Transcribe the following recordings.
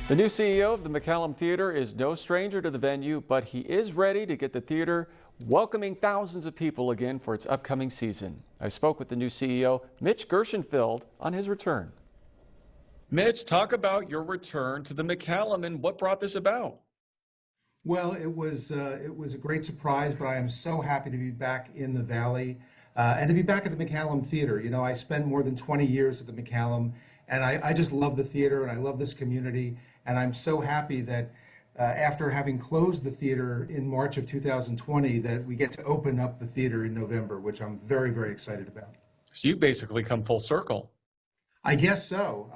The new CEO of the Mccallum Theatre is no stranger to the venue, but he is ready to get the theater welcoming thousands of people again for its upcoming season. I spoke with the new CEO, Mitch Gershenfeld, on his return. Mitch, talk about your return to the Mccallum and what brought this about. Well, it was a great surprise, but I am so happy to be back in the Valley and to be back at the Mccallum Theatre. You know, I spent more than 20 years at the Mccallum, and I just love the theater and I love this community. And I'm so happy that after having closed the theater in March of 2020, that we get to open up the theater in November, which I'm very, very excited about. So you basically come full circle. I guess so.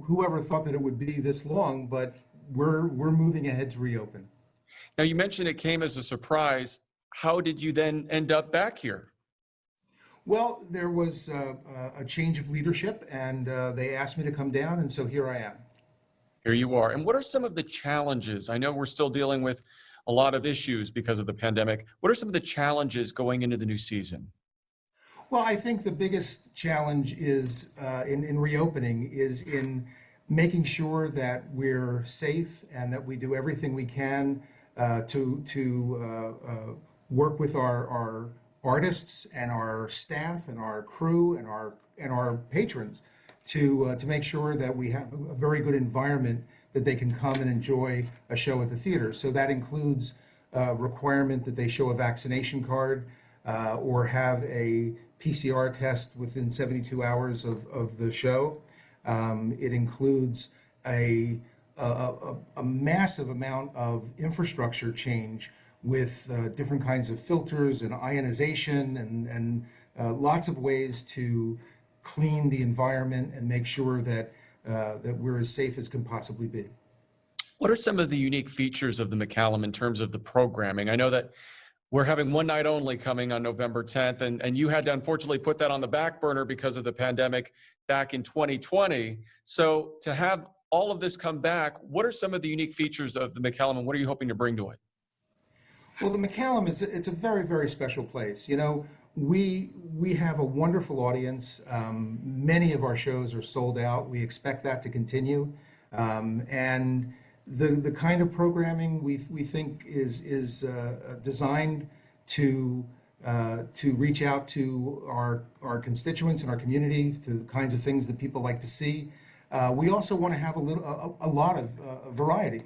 Whoever thought that it would be this long, but we're moving ahead to reopen. Now, you mentioned it came as a surprise. How did you then end up back here? Well, there was a change of leadership, and they asked me to come down, and so here I am. Here you are. And what are some of the challenges? I know we're still dealing with a lot of issues because of the pandemic. What are some of the challenges going into the new season? Well, I think the biggest challenge is in reopening is in making sure that we're safe and that we do everything we can to work with our artists and our staff and our crew and our patrons to make sure that we have a very good environment that they can come and enjoy a show at the theater. So that includes a requirement that they show a vaccination card or have a PCR test within 72 hours of the show. It includes a massive amount of infrastructure change with different kinds of filters and ionization and lots of ways to clean the environment and make sure that we're as safe as can possibly be. What are some of the unique features of the Mccallum in terms of the programming? I know that we're having one night only coming on November 10th, and you had to unfortunately put that on the back burner because of the pandemic back in 2020. So to have all of this come back, what are some of the unique features of the Mccallum and what are you hoping to bring to it? Well, the Mccallum it's a very, very special place. You know, we have a wonderful audience. Many of our shows are sold out. We expect that to continue. And the kind of programming we think is designed to reach out to our constituents and our community, to the kinds of things that people like to see. We also want to have a lot of variety.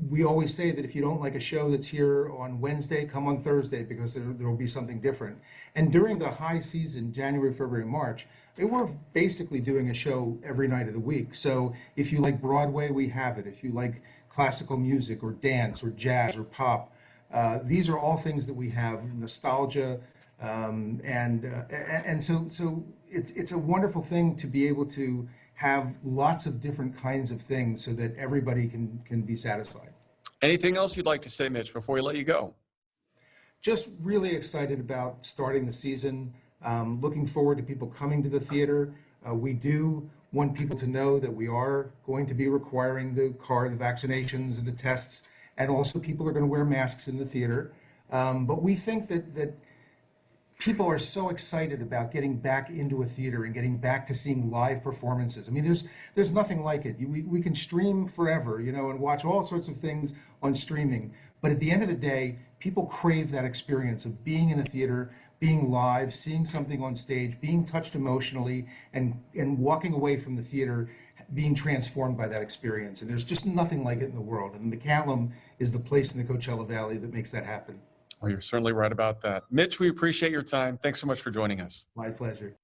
We always say that if you don't like a show that's here on Wednesday, come on Thursday because there will be something different. And during the high season, January, February, March, they were basically doing a show every night of the week. So if you like Broadway, we have it. If you like classical music or dance or jazz or pop, these are all things that we have, nostalgia. And so it's a wonderful thing to be able to have lots of different kinds of things so that everybody can be satisfied. Anything else you'd like to say, Mitch, before we let you go? Just really excited about starting the season. Looking forward to people coming to the theater. We do want people to know that we are going to be requiring the vaccinations and the tests, and also people are going to wear masks in the theater. But we think that people are so excited about getting back into a theater and getting back to seeing live performances. I mean, there's nothing like it. We can stream forever, you know, and watch all sorts of things on streaming. But at the end of the day, people crave that experience of being in a theater, being live, seeing something on stage, being touched emotionally, and walking away from the theater being transformed by that experience. And there's just nothing like it in the world. And the Mccallum is the place in the Coachella Valley that makes that happen. Well, you're certainly right about that. Mitch, we appreciate your time. Thanks so much for joining us. My pleasure.